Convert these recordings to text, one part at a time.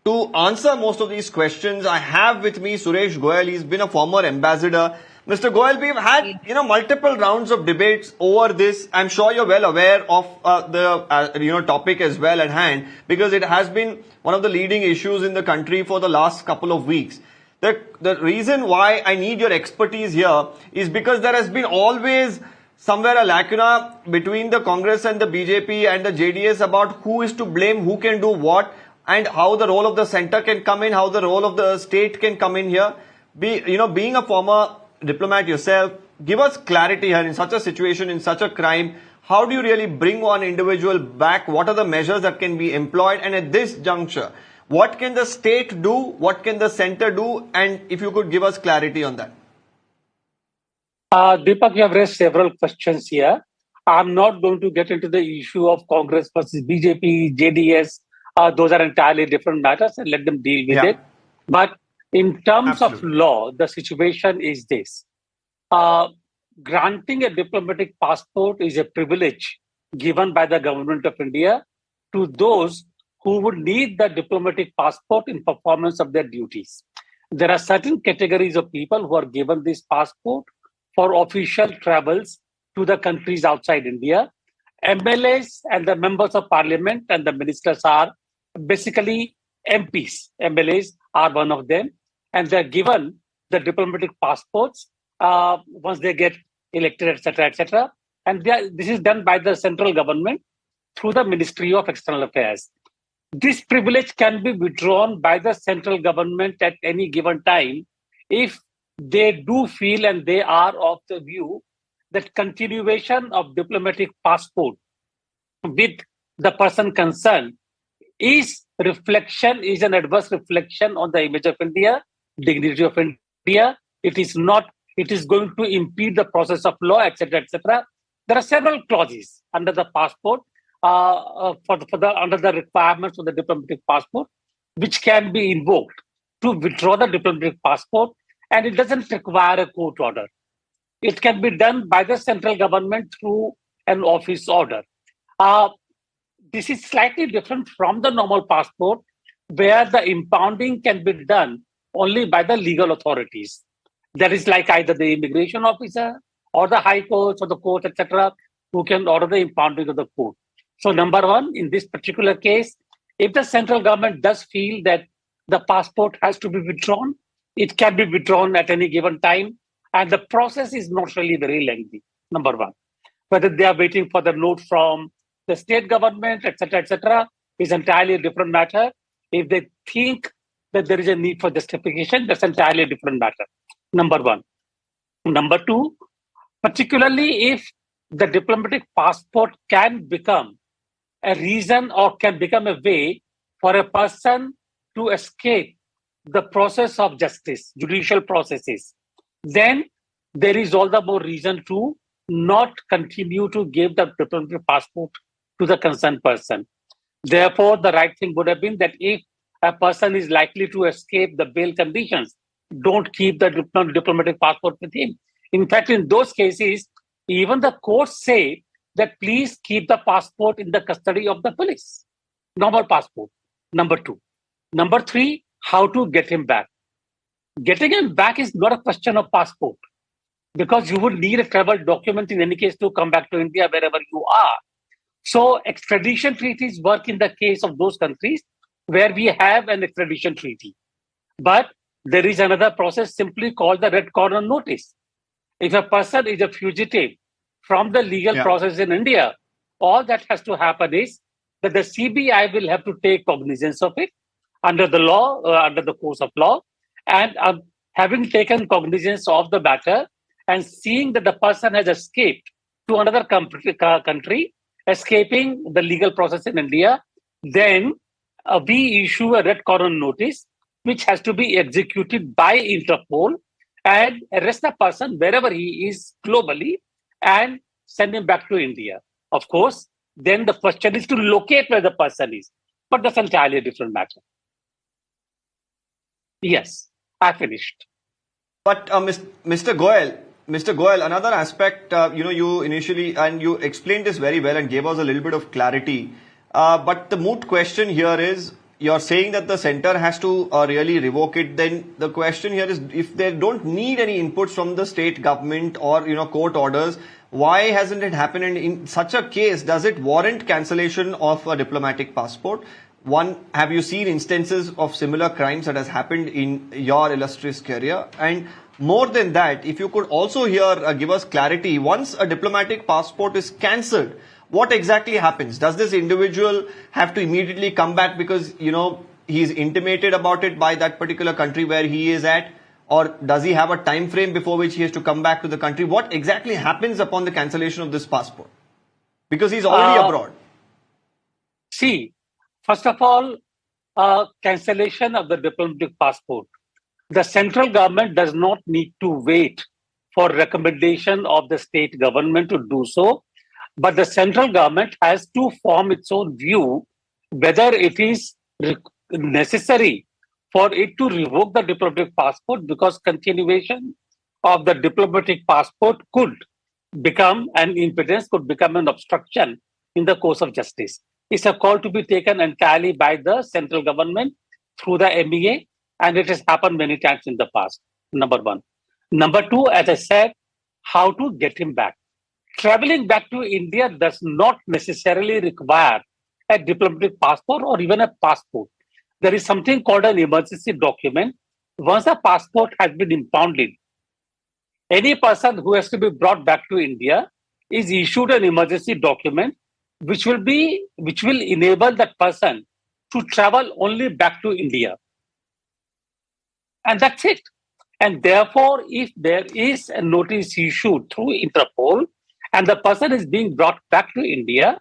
To answer most of these questions, I have with me Suresh Goel. He's been a former ambassador. Mr. Goel, we've had multiple rounds of debates over this. I'm sure you're well aware of the topic as well at hand, because it has been one of the leading issues in the country for the last couple of weeks. The reason why I need your expertise here is because there has been always somewhere a lacuna between the Congress and the BJP and the JDS about who is to blame, who can do what, and how the role of the center can come in, how the role of the state can come in here. Being a former diplomat yourself, give us clarity here in such a situation, in such a crime. How do you really bring one individual back? What are the measures that can be employed? And at this juncture, what can the state do? What can the center do? And if you could give us clarity on that. Deepak, you have raised several questions here. I'm not going to get into the issue of Congress versus BJP, JDS. Those are entirely different matters, and let them deal with it. But in terms of law, the situation is this. Granting a diplomatic passport is a privilege given by the government of India to those who would need the diplomatic passport in performance of their duties. There are certain categories of people who are given this passport for official travels to the countries outside India. MLAs and the members of parliament and the ministers are basically MPs. MLAs are one of them, and they're given the diplomatic passports once they get elected, etc., etc. And this is done by the central government through the Ministry of External Affairs. This privilege can be withdrawn by the central government at any given time if they do feel and they are of the view that continuation of diplomatic passport with the person concerned is an adverse reflection on the image of India, dignity of India. It is going to impede the process of law, etc., etc. There are several clauses under the passport, under the requirements of the diplomatic passport, which can be invoked to withdraw the diplomatic passport, and it doesn't require a court order. It can be done by the central government through an office order. This is slightly different from the normal passport, where the impounding can be done only by the legal authorities. That is like either the immigration officer or the high courts or the court, etc., who can order the impounding of the court. So number one, in this particular case, if the central government does feel that the passport has to be withdrawn, it can be withdrawn at any given time. And the process is not really very lengthy, number one. Whether they are waiting for the note from the state government, etc., is entirely a different matter. If they think that there is a need for justification, that's entirely a different matter, number one. Number two, particularly if the diplomatic passport can become a reason or can become a way for a person to escape the process of justice, judicial processes, then there is all the more reason to not continue to give the diplomatic passport to the concerned person. Therefore, the right thing would have been that if a person is likely to escape the bail conditions, don't keep the diplomatic passport with him. In fact, in those cases, even the courts say that please keep the passport in the custody of the police. Normal passport, number two. Number three, how to get him back. Getting him back is not a question of passport, because you would need a travel document in any case to come back to India wherever you are. So extradition treaties work in the case of those countries where we have an extradition treaty. But there is another process simply called the red corner notice. If a person is a fugitive from the legal process in India, all that has to happen is that the CBI will have to take cognizance of it under the law, under the course of law, and having taken cognizance of the matter and seeing that the person has escaped to another country, escaping the legal process in India, then we issue a red corner notice, which has to be executed by Interpol and arrest the person wherever he is globally and send him back to India. Of course, then the question is to locate where the person is, but that's entirely a different matter. Yes, I finished. But Mr. Goel, another aspect, you initially, and you explained this very well and gave us a little bit of clarity. But the moot question here is, you're saying that the center has to really revoke it, then the question here is, if they don't need any inputs from the state government or court orders, why hasn't it happened? And in such a case, does it warrant cancellation of a diplomatic passport? One, have you seen instances of similar crimes that has happened in your illustrious career? And more than that, if you could also here give us clarity, once a diplomatic passport is cancelled, what exactly happens? Does this individual have to immediately come back because, he's intimated about it by that particular country where he is at? Or does he have a time frame before which he has to come back to the country? What exactly happens upon the cancellation of this passport? Because he's already abroad. See, first of all, cancellation of the diplomatic passport. The central government does not need to wait for recommendation of the state government to do so. But the central government has to form its own view whether it is necessary for it to revoke the diplomatic passport, because continuation of the diplomatic passport could become an impedance, could become an obstruction in the course of justice. It's a call to be taken entirely by the central government through the MEA, and it has happened many times in the past, number one. Number two, as I said, how to get him back. Traveling back to India does not necessarily require a diplomatic passport or even a passport. There is something called an emergency document. Once a passport has been impounded, any person who has to be brought back to India is issued an emergency document which will enable that person to travel only back to India. And that's it. And therefore, if there is a notice issued through Interpol, and the person is being brought back to India,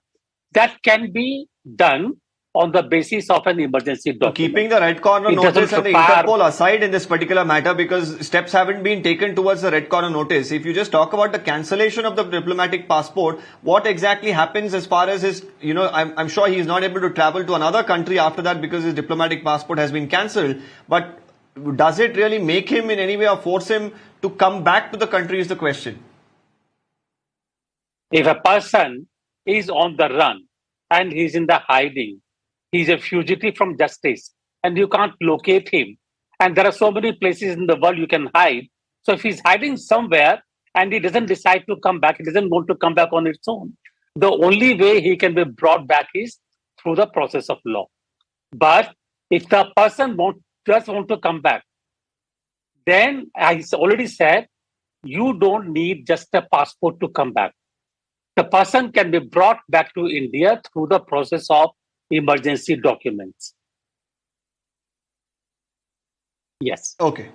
that can be done on the basis of an emergency document. Keeping the red corner notice and the Interpol aside in this particular matter, because steps haven't been taken towards the red corner notice, if you just talk about the cancellation of the diplomatic passport, what exactly happens as far as his, I'm sure he is not able to travel to another country after that because his diplomatic passport has been cancelled. But does it really make him in any way or force him to come back to the country is the question. If a person is on the run and he's in the hiding, he's a fugitive from justice and you can't locate him. And there are so many places in the world you can hide. So if he's hiding somewhere and he doesn't decide to come back, he doesn't want to come back on its own, the only way he can be brought back is through the process of law. But if the person just want to come back, then I already said, you don't need just a passport to come back. The person can be brought back to India through the process of emergency documents. Yes. Okay.